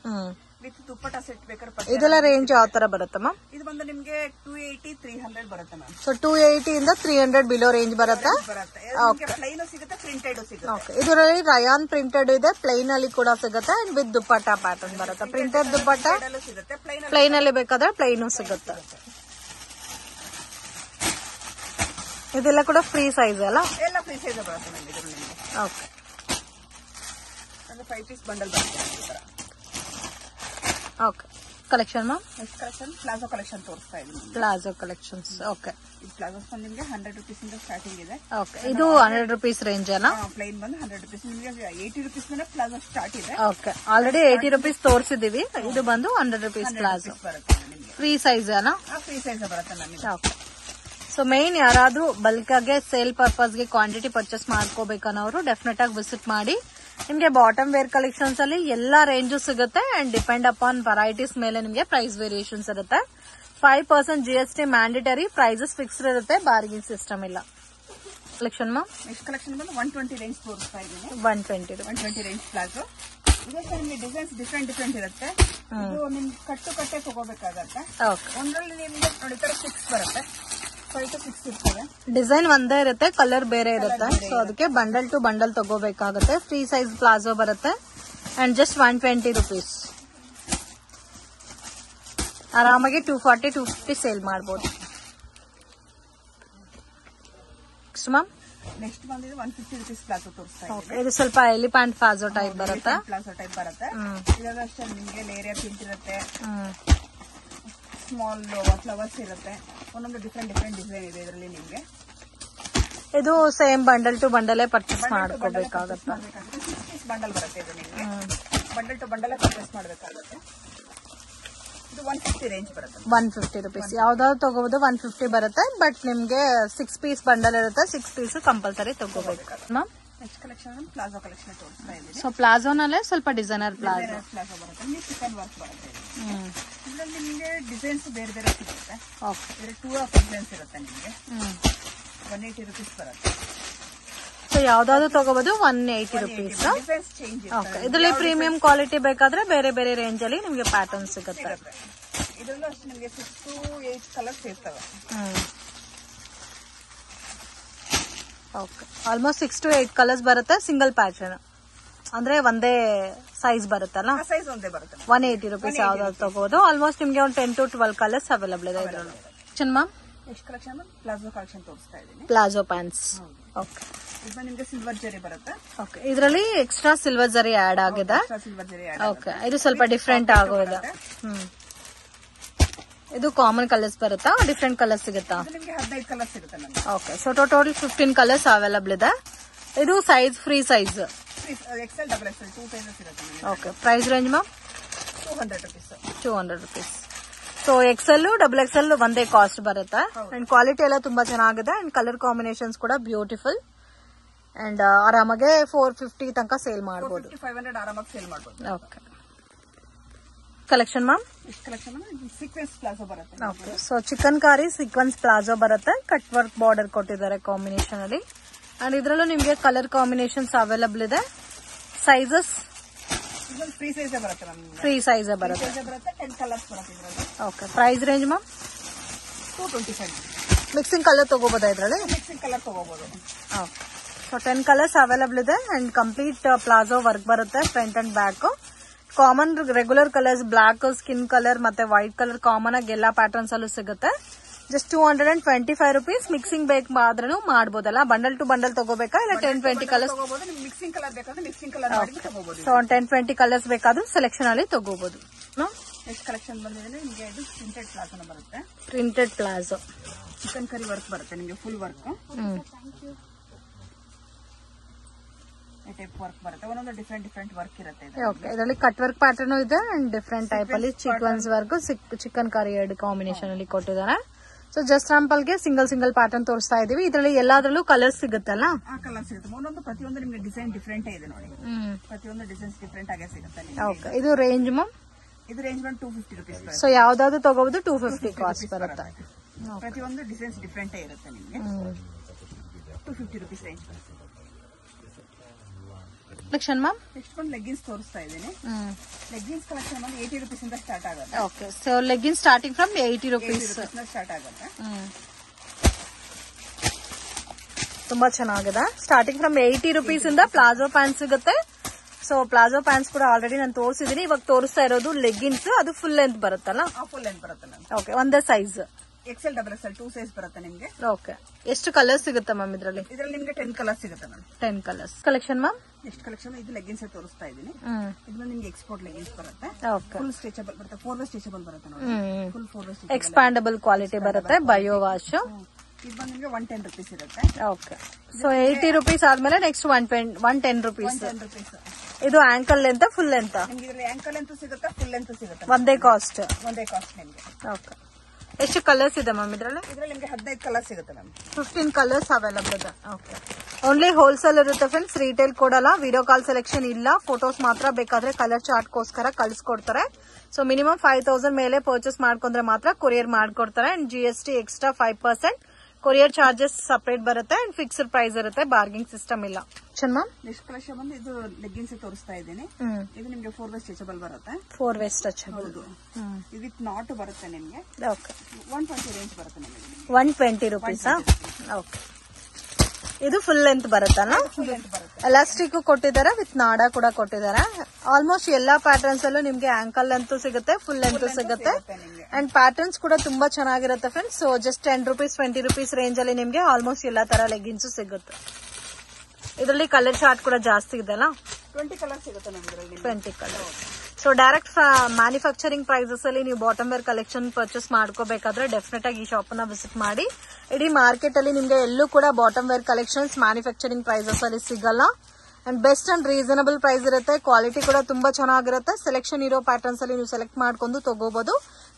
ವಿತ್ ದುಪ್ಪಟ್ಟ ಸೆಟ್ ಬೇಕಾದ್ರೆ. ಇದೆಲ್ಲ ರೇಂಜ್ ಯಾವ ತರ ಬರುತ್ತೆ ಮ್ಯಾಮ್? ಇದು ಬಂದು ನಿಮಗೆ 280 300 ಬರುತ್ತೆ ಮ್ಯಾಮ್. ಸೊ 280 ಇಂದ 300 ಬಿಲೋ ರೇಂಜ್ ಬರುತ್ತೆ. ಪ್ಲೈನ್ ಸಿಗುತ್ತೆ, ಪ್ರಿಂಟೆಡ್ ಸಿಗುತ್ತೆ. ಇದರಲ್ಲಿ ರಯಾನ್ ಪ್ರಿಂಟೆಡ್ ಇದೆ, ಪ್ಲೈನ್ ಅಲ್ಲಿ ಕೂಡ ಸಿಗುತ್ತೆ. ಅಂಡ್ ವಿತ್ ದುಪ್ಪಟ್ಟ ಪ್ಯಾಟರ್ನ್ ಬರುತ್ತೆ. ಪ್ರಿಂಟೆಡ್ ದುಪ್ಪಟ್ಟ ಸಿಗುತ್ತೆ, ಪ್ಲೈನ್ ಅಲ್ಲಿ ಬೇಕಾದ್ರೆ ಪ್ಲೈನು ಸಿಗುತ್ತೆ. ಇದೆಲ್ಲ ಕೂಡ ಫ್ರೀ ಸೈಜ್ ಅಲ್ಲ? ಎಲ್ಲ ಫ್ರೀ ಸೈಜ್ ಬರುತ್ತೆ ಮ್ಯಾಮ್. ಇದರಲ್ಲಿ ನಿಮಗೆ ಓಕೆ, ಅಂದ್ರೆ 5 ಪೀಸ್ ಬಂಡಲ್ ಬರುತ್ತೆ. Okay. Collection ma'am? Next collection palazzo collection ತೋರಿಸ್ತಾ ಇದ್ದೀನಿ. Palazzo collections. ಓಕೆ. ಈ ಪ್ಲಾಜೋಸ್ ಬಂದು ನಿಮಗೆ 100 rupees ಇಂದ ಸ್ಟಾರ್ಟಿಂಗ್ ಇದೆ. ಓಕೆ. ಇದು 100 rupees ರೇಂಜ್ ಅಲ್ಲ? ಪ್ಲೈನ್ ಬಂದು 100 rupees. ನಿಮಗೆ 80 rupees ಮೇಲೆ ಪ್ಲಾಜೋ ಸ್ಟಾರ್ಟ್ ಇದೆ. ಓಕೆ. Already 80 rupees ತೋರಿಸಿದೀವಿ. ಇದು ಬಂದು 100 rupees ಪ್ಲಾಜೋ. ಬರುತ್ತೆ ನಿಮಗೆ ಫ್ರೀ ಸೈಜ್ ಅಲ್ಲ? ಫ್ರೀ ಸೈಜ್ ಬರುತ್ತೆ ನಮಗೆ. ಓಕೆ. ಸೊ ಮೇನ್ ಯಾರಾದ್ರೂ ಬಲ್ಕ್ ಆಗಿ ಸೇಲ್ ಪರ್ಪಸ್ಗೆ ಕ್ವಾಂಟಿಟಿ ಪರ್ಚೇಸ್ ಮಾಡ್ಕೋಬೇಕನ್ನೋರು ಡೆಫಿನೆಟ್ ಆಗಿ ವಿಸಿಟ್ ಮಾಡಿ. ನಿಮ್ಗೆ ಬಾಟಮ್ ವೇರ್ ಕಲೆಕ್ಷನ್ಸ್ ಅಲ್ಲಿ ಎಲ್ಲಾ ರೇಂಜು ಸಿಗುತ್ತೆ. ಅಂಡ್ ಡಿಪೆಂಡ್ ಅಪಾನ್ ವೆರೈಟೀಸ್ ಮೇಲೆ ನಿಮ್ಗೆ ಪ್ರೈಸ್ ವೇರಿಯೇಷನ್ಸ್ ಇರುತ್ತೆ. 5% GST ಮ್ಯಾಂಡೇಟರಿ. ಪ್ರೈಸಸ್ ಫಿಕ್ಸ್ಡ್ ಇರುತ್ತೆ, ಬಾರ್ಗಿಂಗ್ ಸಿಸ್ಟಮ್ ಇಲ್ಲ. Collection ma'am? ನೆಕ್ಸ್ಟ್ ಕಲೆಕ್ಷನ್ ಬಂದು 120 ರೇಂಜ್ ತೋರಿಸ್ತಾ ಇದ್ದೀನಿ. 120 ರೇಂಜ್ ಪ್ಲಾಜೋ. ಇದಕ್ಕೆ ನಿಮಗೆ ಡಿಸೈನ್ಸ್ ಡಿಫ್ರೆಂಟ್ ಇರುತ್ತೆ. ಇದು ನಿಮ್ಗೆ ಕಟ್ಟೆ ತಗೋಬೇಕಾಗತ್ತೆ. ಒಂದ್ರಲ್ಲಿ ನಿಮ್ಗೆ ನೋಡಿ 6 ಬರುತ್ತೆ. 5 to 6 ಇರ್ತದೆ. ಡಿಸೈನ್ ಒಂದೇ ಇರುತ್ತೆ, ಕಲರ್ ಬೇರೆ ಇರುತ್ತೆ. ಸೊ ಅದಕ್ಕೆ ಬಂಡಲ್ ಟು ಬಂಡಲ್ ತಗೋಬೇಕಾಗುತ್ತೆ. ಫ್ರೀ ಸೈಜ್ ಪ್ಲಾಜೋ ಬರುತ್ತೆ. And just 120 rupees. ಆರಾಮಾಗಿ 240 250 ಸೇಲ್ ಮಾಡಬಹುದು. Next ma'am? ನೆಕ್ಸ್ಟ್ ಬಂದಿದೆ 150 rupees ಪ್ಲಾಜೋ ತೋರಿಸ್ತಾ ಇದ್ದೀನಿ. ಇದು ಸ್ವಲ್ಪ ಎಲಿಫೆಂಟ್ ಪ್ಲಾಜೋ ಟೈಪ್ ಬರುತ್ತೆ. ಪ್ಲಾಜೋ ಟೈಪ್ ಬರುತ್ತೆ. ಇದೆಲ್ಲ ಅಷ್ಟೇ ನಿಮಗೆ ಲೇಯರ್ ಪ್ರಿಂಟ್ ಇರುತ್ತೆ, ಸ್ಮಾಲ್ ಫ್ಲವರ್ಸ್ ಇರುತ್ತೆ. ಒಂದೊಂದು ಡಿಫ್ರೆಂಟ್ ಡಿಸೈನ್ ಇದೆ ಇದರಲ್ಲಿ ನಿಮಗೆ. ಇದು ಸೇಮ್ ಬಂಡಲ್ ಟು ಬಂಡಲೇ ಪರ್ಚೇಸ್ ಮಾಡ್ಕೋಬೇಕಾಗುತ್ತೆ. 6 ಪೀಸ್ ಬಂಡಲ್ ಬರುತ್ತೆ ಇದು ನಿಮಗೆ. ಬಂಡಲ್ ಟು ಬಂಡಲ್ ಪರ್ಚೇಸ್ ಮಾಡಬೇಕಾಗುತ್ತೆ. ಇದು 150 ರೇಂಜ್ ಬರುತ್ತೆ. 150 rupees. ಯಾವ್ದಾದ್ರು ತಗೋಬಹುದು, 150 ಬರುತ್ತೆ. ಬಟ್ ನಿಮ್ಗೆ 6 ಪೀಸ್ ಬಂಡಲ್ ಇರುತ್ತೆ. 6 ಪೀಸ್ ಕಂಪಲ್ಸರಿ ತಗೋಬೇಕು ma'am. Next collection palazzo collection ತೋರಿಸ್ತಾ ಇದ್ದೀನಿ. ಸೊ ಪ್ಲಾಜೋನಲ್ಲೇ ಸ್ವಲ್ಪ ಡಿಸೈನರ್ ಪ್ಲಾಜೋ ಬರುತ್ತೆ. ನಿಮಗೆ ಚಿಕನ್ ವರ್ಕ್ ಬರುತ್ತೆ. ಇದರಲ್ಲಿ ನಿಮಗೆ ಡಿಸೈನ್ಸ್ ಬೇರೆ ಬೇರೆ ಸಿಗುತ್ತೆ. ಇದರಲ್ಲಿ 2 ಡಿಸೈನ್ಸ್ ಇರುತ್ತೆ ನಿಮಗೆ. 180 rupees ಬರುತ್ತೆ. ಸೊ ಯಾವ್ದಾದ್ರು ತಗೋಬಹುದು, 180 rupees. ಡಿಸೈನ್ಸ್ ಚೇಂಜ್ ಇರುತ್ತೆ. ಇದರಲ್ಲಿ ಪ್ರೀಮಿಯಂ ಕ್ವಾಲಿಟಿ ಬೇಕಾದ್ರೆ ಬೇರೆ ಬೇರೆ ರೇಂಜ್ ಅಲ್ಲಿ ನಿಮ್ಗೆ ಪ್ಯಾಟರ್ನ್ ಸಿಗುತ್ತೆ. ಇದರಲ್ಲೂ ಅಷ್ಟೇ ನಿಮಗೆ 6 to 8 ಕಲರ್ಸ್ ಇರ್ತವೆ. ಓಕೆ. ಆಲ್ಮೋಸ್ಟ್ 6 to 8 ಕಲರ್ಸ್ ಬರುತ್ತೆ. ಸಿಂಗಲ್ ಪ್ಯಾಟರ್ನ್ ಅಂದ್ರೆ ಒಂದೇ ಸೈಜ್ ಬರುತ್ತಲ್ಲ? ಸೈಜ್ ಒಂದೇ ಬರುತ್ತೆ. 180 rupees ಯಾವ್ದಾದ್ರು ತಗೋಬಹುದು. ಆಲ್ಮೋಸ್ಟ್ ನಿಮ್ಗೆ ಒಂದು 10 to 12 ಕಲರ್ಸ್ ಅವೈಲಬಲ್ ಇದೆ ಇದರಲ್ಲಿ. Ma'am? Next collection palazzo collection ತೋರಿಸ್ತಾ ಇದ್ದೀನಿ. Palazzo pants. ಓಕೆ. ಇದು ನಿಮಗೆ ಸಿಲ್ವರ್ ಜರಿ ಬರುತ್ತೆ. ಓಕೆ. ಇದರಲ್ಲಿ ಎಕ್ಸ್ಟ್ರಾ ಸಿಲ್ವರ್ ಜರಿ ಆಡ್ ಆಗಿದೆ. Silver zari okay. ಇದು ಸ್ವಲ್ಪ ಡಿಫ್ರೆಂಟ್ ಆಗೋದು. ಇದು ಕಾಮನ್ ಕಲರ್ಸ್ ಬರುತ್ತಾ, ಡಿಫ್ರೆಂಟ್ ಕಲರ್ಸ್ ಸಿಗುತ್ತಾ? ನಿಮಗೆ 15 ಕಲರ್ಸ್ ಸಿಗುತ್ತೆ ನಮಗೆ. Okay. So total 15 colours available ಇದೆ. ಇದು size free size XL double XL 2 sizes ಇರುತ್ತೆ. Okay. Price range ma'am? 200 rupees. 200 rupees. So XL double XL ಒಂದೇ ಕಾಸ್ಟ್ ಬರುತ್ತೆ. ಅಂಡ್ ಕ್ವಾಲಿಟಿ ಎಲ್ಲ ತುಂಬಾ ಚೆನ್ನಾಗಿದೆ. ಅಂಡ್ ಕಲರ್ ಕಾಂಬಿನೇಷನ್ಸ್ ಕೂಡ ಬ್ಯೂಟಿಫುಲ್. ಅಂಡ್ ಆರಾಮಾಗೆ 450 ತನಕ ಸೇಲ್ ಮಾಡಬಹುದು. 500 ಆರಾಮಾಗಿ ಸೇಲ್ ಮಾಡಬಹುದು. ಓಕೆ. Collection ma'am? ಇಷ್ಟು ಕಲೆಕ್ಷನ್ ಸೀಕ್ವೆನ್ಸ್ ಪ್ಲಾಜೋ ಬರುತ್ತೆ. Okay. So chikankari sequence palazzo ಬರುತ್ತೆ. ಕಟ್ ವರ್ಕ್ ಬಾರ್ಡರ್ ಕೊಟ್ಟಿದ್ದಾರೆ ಕಾಂಬಿನೇಷನ್ ಅಲ್ಲಿ. ಅಂಡ್ ಇದರಲ್ಲೂ ನಿಮಗೆ ಕಲರ್ ಕಾಂಬಿನೇಷನ್ಸ್ ಅವೈಲಬಲ್ ಇದೆ. ಸೈಜಸ್ ಫ್ರೀ ಸೈಜ್ ಬರುತ್ತೆ ನಮಗೆ. ಫ್ರೀ ಸೈಜ್ ಬರುತ್ತೆ. 10 ಕಲರ್ಸ್ ಬರುತ್ತೆ ಇದರಲ್ಲಿ. Okay. Price range ma'am? 225. Mixing colour ತಗೋಬೋದಾ ಇದರಲ್ಲಿ? ಮಿಕ್ಸಿಂಗ್ ಕಲರ್ ತಗೋಬಹುದು. ಓಕೆ. ಸೊ 10 ಕಲರ್ಸ್ ಅವೈಲಬಲ್ ಇದೆ. ಅಂಡ್ ಕಂಪ್ಲೀಟ್ ಪ್ಲಾಜೋ ವರ್ಕ್ ಬರುತ್ತೆ front and back. Common regular colours black, skin colour ಮತ್ತೆ ವೈಟ್ ಕಲರ್ ಕಾಮನ್ ಆಗಿ ಎಲ್ಲಾ ಪ್ಯಾಟರ್ನ್ಸ್ ಅಲ್ಲೂ ಸಿಗುತ್ತೆ. Just 225 rupees. ಮಿಕ್ಸಿಂಗ್ ಬೇಕಾದ್ರೂ ಮಾಡಬಹುದಲ್ಲ? ಬಂಡಲ್ ಟು ಬಂಡಲ್ ತಗೋಬೇಕಾ ಇಲ್ಲ 10-20 ಕಲರ್ಸ್? ಮಿಕ್ಸಿಂಗ್ ಕಲರ್ ಬೇಕಾದ್ರೆ ಮಿಕ್ಸಿಂಗ್ ಕಲರ್ ಮಾಡಿ ತಗೋಬಹುದು. ಸೊ 10-20 ಕಲರ್ಸ್ ಬೇಕಾದ್ರೂ ಸೆಲೆಕ್ಷನ್ ಅಲ್ಲಿ ತಗೋಬಹುದು. ನೆಕ್ಸ್ಟ್ ಕಲೆಕ್ಷನ್ ಬಂದಿದೆ ನಿಮಗೆ. ಇದು ಪ್ರಿಂಟೆಡ್ ಪ್ಲಾಜೋ ಬರುತ್ತೆ. Printed palazzo chicken curry work ಬರುತ್ತೆ ನಿಮಗೆ. ಫುಲ್ ವರ್ಕ್ ಟೈಪ್ ವರ್ಕ್ ಬರುತ್ತೆ. ಒಂದೊಂದು ಡಿಫ್ರೆಂಟ್ ವರ್ಕ್ ಇರುತ್ತೆ. ಓಕೆ. ಇದರಲ್ಲಿ ಕಟ್ ವರ್ಕ್ ಪ್ಯಾಟರ್ನ್ ಇದೆ ಅಂಡ್ ಡಿಫ್ರೆಂಟ್ ಟೈಪ್ ಅಲ್ಲಿ ಸೀಕ್ವೆನ್ಸ್ ವರ್ಕ್ ಚಿಕನ್ ಕರಿ ಎರಡು ಕಾಂಬಿನೇಷನ್ ಅಲ್ಲಿ ಕೊಟ್ಟಿದ್ದಾರೆ. ಸೊ ಜಸ್ಟ್ ಸ್ಯಾಂಪಲ್ಗೆ ಸಿಂಗಲ್ ಪ್ಯಾಟರ್ನ್ ತೋರಿಸ್ತಾ ಇದೀವಿ. ಇದರಲ್ಲಿ ಎಲ್ಲಾದ್ರಲ್ಲೂ ಕಲರ್ಸ್ ಸಿಗುತ್ತಲ್ಲ? ಕಲರ್ ಸಿಗುತ್ತೆ. ಒಂದೊಂದು ಪ್ರತಿಯೊಂದು ನಿಮ್ಗೆ ಡಿಸೈನ್ ಡಿಫ್ರೆಂಟ್ ಇದೆ ನೋಡಿ. ಪ್ರತಿಯೊಂದು ಡಿಸೈನ್ಸ್ ಡಿಫ್ರೆಂಟ್ ಆಗೇ ಸಿಗುತ್ತೆ. ಓಕೆ, ಇದು ರೇಂಜ್ ಮ್ಯಾಮ್? ಇದು ರೇಂಜ್ ಬಂದು 250 ರುಪೀಸ್. ಸೊ ಯಾವ್ದಾದ್ರು ತಗೋಬಹುದು 250 ಕಾಸ್ಟ್ ಬರುತ್ತೆ. ಪ್ರತಿಯೊಂದು ಡಿಸೈನ್ಸ್ ಡಿಫ್ರೆಂಟ್ ಇರುತ್ತೆ ನಿಮ್ಗೆ. 250 ರುಪೀಸ್ ರೇಂಜ್ ಬರುತ್ತೆ. ಕಲೆಕ್ಷನ್ ಮ್ಯಾಮ್ ನೆಕ್ಸ್ಟ್ ಒಂದು ಲೆಗ್ಗಿನ್ಸ್ ತೋರಿಸ್ತಾ ಇದ್ದೀನಿ. ಲೆಗ್ಗಿನ್ಸ್ ಕಲೆಕ್ಷನ್ ಬಂದು 80 ರುಪೀಸ್ ಇಂದ ಸ್ಟಾರ್ಟ್ ಆಗುತ್ತೆ. Okay, so leggings starting from 80 rupees start ಆಗುತ್ತೆ. ತುಂಬಾ ಚೆನ್ನಾಗಿದೆ. ಸ್ಟಾರ್ಟಿಂಗ್ ಫ್ರಮ್ 80 ರುಪೀಸ್ ಇಂದ ಪ್ಲಾಜೋ ಪ್ಯಾಂಟ್ ಸಿಗುತ್ತೆ. ಸೊ ಪ್ಲಾಜೋ ಪ್ಯಾಂಟ್ಸ್ ಕೂಡ ಆಲ್ರೆಡಿ ನಾನು ತೋರಿಸಿದೀನಿ. ಇವಾಗ ತೋರಿಸ್ತಾ ಇರೋದು ಲೆಗ್ಗಿನ್ಸ್. ಅದು ಫುಲ್ ಲೆಂತ್ ಬರುತ್ತಲ್ಲ? ಫುಲ್ ಲೆಂತ್ ಬರುತ್ತೆ. ಓಕೆ, ಒಂದೇ ಸೈಜ್ XL XXL 2 ಸೈಜ್ ಬರುತ್ತೆ ನಿಮ್ಗೆ. ಓಕೆ, ಎಷ್ಟು ಕಲರ್ಸ್ ಸಿಗುತ್ತೆ ಮ್ಯಾಮ್ ಇದರಲ್ಲಿ? ಇದರಲ್ಲಿ ನಿಮ್ಗೆ 10 ಕಲರ್ಸ್ ಸಿಗುತ್ತೆ ma'am. 10 colours. Collection ma'am next collection ಇದು ಲೆಗ್ಗಿನ್ಸ್ ತೋರಿಸ್ತಾ ಇದ್ದೀನಿ. ಇದು ನಿಮ್ಗೆ ಎಕ್ಸ್ಪೋರ್ಟ್ ಲೆಗ್ಗಿನ್ಸ್ ಬರುತ್ತೆ. ಫುಲ್ ಸ್ಟ್ರೆಚಬಲ್ ಬರುತ್ತೆ. 4 ವೇ ಸ್ಟ್ರೆಚಬಲ್ ಬರುತ್ತೆ ನೋಡಿ. Full 4 way stretchable, expandable quality ಬರುತ್ತೆ. Bio wash. ಇದು ಬಂದು ನಿಮ್ಗೆ 110 ರುಪೀಸ್ ಇರುತ್ತೆ. ಓಕೆ, ಸೊ 80 ರುಪೀಸ್ ಆದ್ಮೇಲೆ ನೆಕ್ಸ್ಟ್ 110 ರುಪೀಸ್. 110 ರುಪೀಸ್. ಇದು ಆಂಕಲ್ ಲೆಂತ್ ಫುಲ್ ಲೆಂತ್? ನಿಮ್ಗೆ ಇದರಲ್ಲಿ ಆಂಕಲ್ ಲೆಂತ್ ಸಿಗುತ್ತೆ, ಫುಲ್ ಲೆಂತ್ ಸಿಗುತ್ತೆ. ಒಂದೇ ಕಾಸ್ಟ್ ನಿಮ್ಗೆ. ಓಕೆ, ಎಷ್ಟು ಕಲರ್ಸ್ ಇದೆ ಮ್ಯಾಮ್ ಇದರಲ್ಲಿ? ಇದರಲ್ಲಿ ನಿಮ್ಗೆ 15 ಕಲರ್ಸ್ ಸಿಗುತ್ತೆ ಮ್ಯಾಮ್. 15 ಕಲರ್ಸ್ ಅವೈಲಬಲ್ ಇದೆ. ಓಕೆ, ಓನ್ಲಿ ಹೋಲ್ಸೇಲ್ ಇರುತ್ತೆ ಫ್ರೆಂಡ್ಸ್, ರೀಟೇಲ್ ಕೊಡಲ್ಲ. ವಿಡಿಯೋ ಕಾಲ್ ಸೆಲೆಕ್ಷನ್ ಇಲ್ಲ. ಫೋಟೋಸ್ ಮಾತ್ರ ಬೇಕಾದ್ರೆ ಕಲರ್ ಚಾರ್ಟ್ಗೋಸ್ಕರ ಕಳಿಸ್ಕೊಡ್ತಾರೆ. ಸೊ ಮಿನಿಮಮ್ 5000 ಮೇಲೆ ಪರ್ಚೇಸ್ ಮಾಡ್ಕೊಂಡ್ರೆ ಮಾತ್ರ ಕೊರಿಯರ್ ಮಾಡ್ಕೊಡ್ತಾರೆ. And GST extra 5%. Courier charges separate ಬರುತ್ತೆ. ಅಂಡ್ ಫಿಕ್ಸ್ಡ್ ಪ್ರೈಸ್ ಇರುತ್ತೆ. ಬಾರ್ಗಿಂಗ್ ಸಿಸ್ಟಮ್ ಇಲ್ಲ. ಮ್ಯಾಮ್ ನೆಕ್ಸ್ಟ್ ಕಲೆಕ್ಷನ್ ಬಂದು ಇದು ಲೆಗ್ಗಿನ್ಸ್ ತೋರಿಸ್ತಾ ಇದ್ದೀನಿ. ಇದು ನಿಮ್ಗೆ 4 ವೇ ಸ್ಟ್ರೆಚಬಲ್ ಬರುತ್ತೆ. 4 ವೇ ಸ್ಟ್ರೆಚಬಲ್. ಇದು ವಿತ್ ನಾಟ್ ಬರುತ್ತೆ ನಿಮ್ಗೆ. ಓಕೆ, 120 ರೇಂಜ್ ಬರುತ್ತೆ ನಿಮಗೆ. 120 ರುಪೀಸ್. ಓಕೆ, ಇದು ಫುಲ್ ಲೆಂತ್ ಬರುತ್ತಲ್ಲ? ಎಲಾಸ್ಟಿಕ್ ಕೊಟ್ಟಿದ್ದಾರೆ, ವಿತ್ ನಾಡ ಕೂಡ ಕೊಟ್ಟಿದ್ದಾರೆ. ಆಲ್ಮೋಸ್ಟ್ ಎಲ್ಲಾ ಪ್ಯಾಟರ್ನ್ಸ್ ಅಲ್ಲೂ ನಿಮ್ಗೆ ಆಂಕಲ್ ಲೆಂತ್ ಸಿಗುತ್ತೆ, ಫುಲ್ ಲೆಂತ್ ಸಿಗುತ್ತೆ. ಅಂಡ್ ಪ್ಯಾಟರ್ನ್ಸ್ ಕೂಡ ತುಂಬಾ ಚೆನ್ನಾಗಿರುತ್ತೆ friends. So just 10 rupees 20 rupees range ಅಲ್ಲಿ ನಿಮ್ಗೆ ಆಲ್ಮೋಸ್ಟ್ ಎಲ್ಲಾ ತರ ಲೆಗ್ಗಿನ್ಸ್ ಸಿಗುತ್ತೆ. ಇದರಲ್ಲಿ ಕಲರ್ ಚಾರ್ಟ್ ಕೂಡ ಜಾಸ್ತಿ ಇದೆಲ್ಲ. 20 ಕಲರ್ ಸಿಗುತ್ತೆ ನಮಗೆ. 20 colour. So direct manufacturing prices ಅಲ್ಲಿ ನೀವು ಬಾಟಮ್ ವೇರ್ ಕಲೆಕ್ಷನ್ ಪರ್ಚೇಸ್ ಮಾಡ್ಕೋಬೇಕಾದ್ರೆ ಡೆಫಿನೆಟ್ ಆಗಿ ಈ ಶಾಪ್ ನ ವಿಸಿಟ್ ಮಾಡಿ. ಇಡೀ ಮಾರ್ಕೆಟ್ ಅಲ್ಲಿ ನಿಮ್ಗೆ ಎಲ್ಲೂ ಕೂಡ bottom wear collections manufacturing prices ಅಲ್ಲಿ ಸಿಗಲ್ಲ. And best and reasonable price ಇರುತ್ತೆ. ಕ್ವಾಲಿಟಿ ಕೂಡ ತುಂಬಾ ಚೆನ್ನಾಗಿರುತ್ತೆ. ಸೆಲೆಕ್ಷನ್ ಇರೋ ಪ್ಯಾಟರ್ನ್ಸ್ ಅಲ್ಲಿ ನೀವು ಸೆಲೆಕ್ಟ್ ಮಾಡ್ಕೊಂಡು ತಗೋಬಹುದು.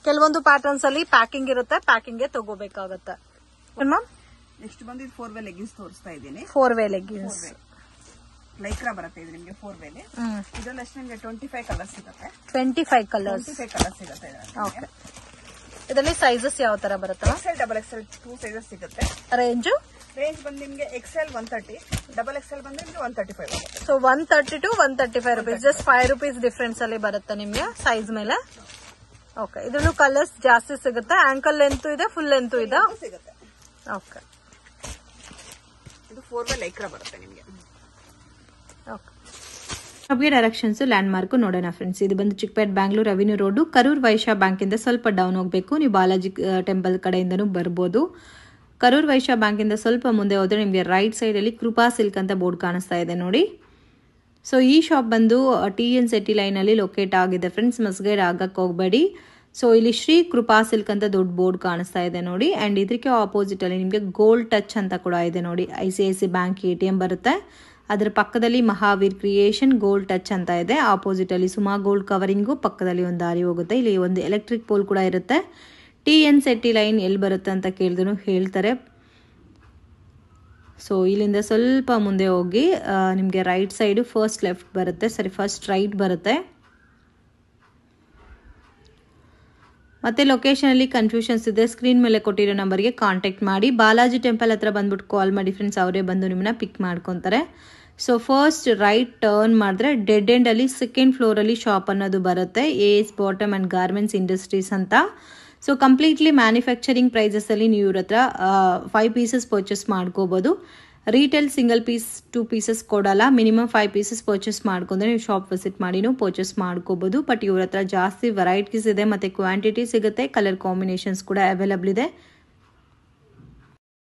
ಕೆಲವೊಂದು ಪ್ಯಾಟರ್ನ್ಸ್ ಅಲ್ಲಿ ಪ್ಯಾಕಿಂಗ್ ಇರುತ್ತೆ, ಪ್ಯಾಕಿಂಗ್ ಗೆ ತಗೋಬೇಕಾಗುತ್ತೆ. ನೆಕ್ಸ್ಟ್ ಬಂದು 4 ವೇ ಲೆಗ್ಗಿನ್ಸ್ ತೋರಿಸ್ತಾ ಇದ್ದೀನಿ. 4 ವೇ ಲೆಗ್ಗಿನ್ಸ್ ಲೈಕ್ರಾ ಬರುತ್ತೆ. ಇದು ನಿಮ್ಗೆ 4 ವೇಲಿ. ಇದರಲ್ಲಿ ಅಷ್ಟು ನಿಮ್ಗೆ 25 ಕಲರ್ಸ್ ಸಿಗುತ್ತೆ. 25 ಕಲರ್ಸ್ ಸಿಗುತ್ತೆ. ಓಕೆ, ಇದರಲ್ಲಿ ಸೈಜಸ್ ಯಾವ ತರ ಬರುತ್ತೆ? XL XXL 2 ಸೈಜಸ್ ಸಿಗುತ್ತೆ. ರೇಂಜ್ ಬಂದು ನಿಮ್ಗೆ XL 130, XXL ಬಂದು ನಿಮ್ಗೆ 135 ಆಗುತ್ತೆ. So 130 to 135 rupees, just 5 rupees difference ಅಲ್ಲಿ ಬರುತ್ತೆ ನಿಮ್ಗೆ ಸೈಜ್ ಮೇಲೆ. ಓಕೆ, ಇದರಲ್ಲೂ ಕಲರ್ಸ್ ಜಾಸ್ತಿ ಸಿಗುತ್ತೆ. ಆಂಕಲ್ ಲೆಂತ್ ಇದೆ, ಫುಲ್ ಲೆಂತ್ ಇದೆ ಸಿಗುತ್ತೆ. ಓಕೆ, ಇದು 4 ವೇ ಲೈಕ್ರಾ ಬರುತ್ತೆ ನಿಮ್ಗೆ. ಶಾಪ್ಗೆ ಡೈರೆಕ್ಷನ್ಸ್ ಲ್ಯಾಂಡ್ ಮಾರ್ಕ್ ನೋಡೋಣ ಫ್ರೆಂಡ್ಸ್. ಇದು ಬಂದು Chickpet Bangalore avenue road, Karur Vysya bank ಇಂದ ಸ್ವಲ್ಪ ಡೌನ್ ಹೋಗಬೇಕು. ನೀವು ಬಾಲಾಜಿ ಟೆಂಪಲ್ ಕಡೆಯಿಂದನೂ ಬರ್ಬೋದು. ಕರೂರ್ ವೈಶ್ಯ ಬ್ಯಾಂಕ್ ಇಂದ ಸ್ವಲ್ಪ ಮುಂದೆ ಹೋದ್ರೆ ನಿಮಗೆ ರೈಟ್ ಸೈಡ್ ಅಲ್ಲಿ ಕೃಪಾ ಸಿಲ್ಕ್ ಅಂತ ಬೋರ್ಡ್ ಕಾಣಿಸ್ತಾ ಇದೆ ನೋಡಿ. ಸೊ ಈ ಶಾಪ್ ಬಂದು TN City ಲೈನ್ ಅಲ್ಲಿ ಲೊಕೇಟ್ ಆಗಿದೆ ಫ್ರೆಂಡ್ಸ್. ಮಿಸ್ಗೈಡ್ ಆಗಕ್ಕೆ ಹೋಗಬೇಡಿ. ಸೊ ಇಲ್ಲಿ ಶ್ರೀ ಕೃಪಾ ಸಿಲ್ಕ್ ಅಂತ ದೊಡ್ಡ ಬೋರ್ಡ್ ಕಾಣಿಸ್ತಾ ಇದೆ ನೋಡಿ. ಅಂಡ್ ಇದಕ್ಕೆ ಆಪೋಸಿಟ್ ಅಲ್ಲಿ ನಿಮಗೆ ಗೋಲ್ಡ್ ಟಚ್ ಅಂತ ಕೂಡ ಇದೆ ನೋಡಿ. ICICI ಬ್ಯಾಂಕ್ ATM ಬರುತ್ತೆ. ಅದರ ಪಕ್ಕದಲ್ಲಿ ಮಹಾವೀರ್ ಕ್ರಿಯೇಷನ್ ಗೋಲ್ಡ್ ಟಚ್ ಅಂತ ಇದೆ. ಆಪೋಸಿಟ್ ಅಲ್ಲಿ ಸುಮಾ ಗೋಲ್ಡ್ ಕವರಿಂಗು ಪಕ್ಕದಲ್ಲಿ ಒಂದು ದಾರಿ ಹೋಗುತ್ತೆ. ಇಲ್ಲಿ ಒಂದು ಎಲೆಕ್ಟ್ರಿಕ್ ಪೋಲ್ ಕೂಡ ಇರುತ್ತೆ. TN City ಲೈನ್ ಎಲ್ಲಿ ಬರುತ್ತೆ ಅಂತ ಕೇಳಿದ್ರು ಹೇಳ್ತಾರೆ. ಸೊ ಇಲ್ಲಿಂದ ಸ್ವಲ್ಪ ಮುಂದೆ ಹೋಗಿ ನಿಮಗೆ ರೈಟ್ ಸೈಡು ಫಸ್ಟ್ ಲೆಫ್ಟ್ ಬರುತ್ತೆ, ಫಸ್ಟ್ ರೈಟ್ ಬರುತ್ತೆ. ಮತ್ತೆ ಲೊಕೇಶನ್ ಅಲ್ಲಿ ಕನ್ಫ್ಯೂಷನ್ಸ್ ಇದೆ, ಸ್ಕ್ರೀನ್ ಮೇಲೆ ಕೊಟ್ಟಿರೋ ನಂಬರ್ಗೆ ಕಾಂಟ್ಯಾಕ್ಟ್ ಮಾಡಿ. ಬಾಲಾಜಿ ಟೆಂಪಲ್ ಹತ್ರ ಬಂದ್ಬಿಟ್ಟು ಕಾಲ್ ಮಾಡಿ ಫ್ರೆಂಡ್ಸ್, ಅವರೇ ಬಂದು ನಿಮ್ಮನ್ನ ಪಿಕ್ ಮಾಡ್ಕೊತಾರೆ. ಸೊ ಫಸ್ಟ್ ರೈಟ್ ಟರ್ನ್ ಮಾಡಿದ್ರೆ ಡೆಡ್ ಎಂಡ್ ಅಲ್ಲಿ ಸೆಕೆಂಡ್ ಫ್ಲೋರ್ ಅಲ್ಲಿ ಶಾಪ್ ಅನ್ನೋದು ಬರುತ್ತೆ. AS bottom and garments industries ಅಂತ. ಸೊ ಕಂಪ್ಲೀಟ್ಲಿ ಮ್ಯಾನುಫ್ಯಾಕ್ಚರಿಂಗ್ ಪ್ರೈಸಸ್ ಅಲ್ಲಿ ನೀವು ಇವ್ರ ಹತ್ರ 5 ಪೀಸಸ್ ಪರ್ಚೇಸ್ ಮಾಡ್ಕೋಬಹುದು. ರೀಟೇಲ್ ಸಿಂಗಲ್ ಪೀಸ್ 2 ಪೀಸಸ್ ಕೊಡಲ್ಲ. ಮಿನಿಮಮ್ 5 ಪೀಸಸ್ ಪರ್ಚೇಸ್ ಮಾಡ್ಕೊಂಡ್ರೆ ನೀವು ಶಾಪ್ ವಿಸಿಟ್ ಮಾಡಿನೂ ಪರ್ಚೇಸ್ ಮಾಡ್ಕೋಬಹುದು. ಬಟ್ ಇವ್ರ ಹತ್ರ ಜಾಸ್ತಿ ವೆರೈಟೀಸ್ ಇದೆ, ಮತ್ತೆ ಕ್ವಾಂಟಿಟಿ ಸಿಗುತ್ತೆ, ಕಲರ್ ಕಾಂಬಿನೇಷನ್ಸ್ ಕೂಡ ಅವೈಲಬಲ್ ಇದೆ.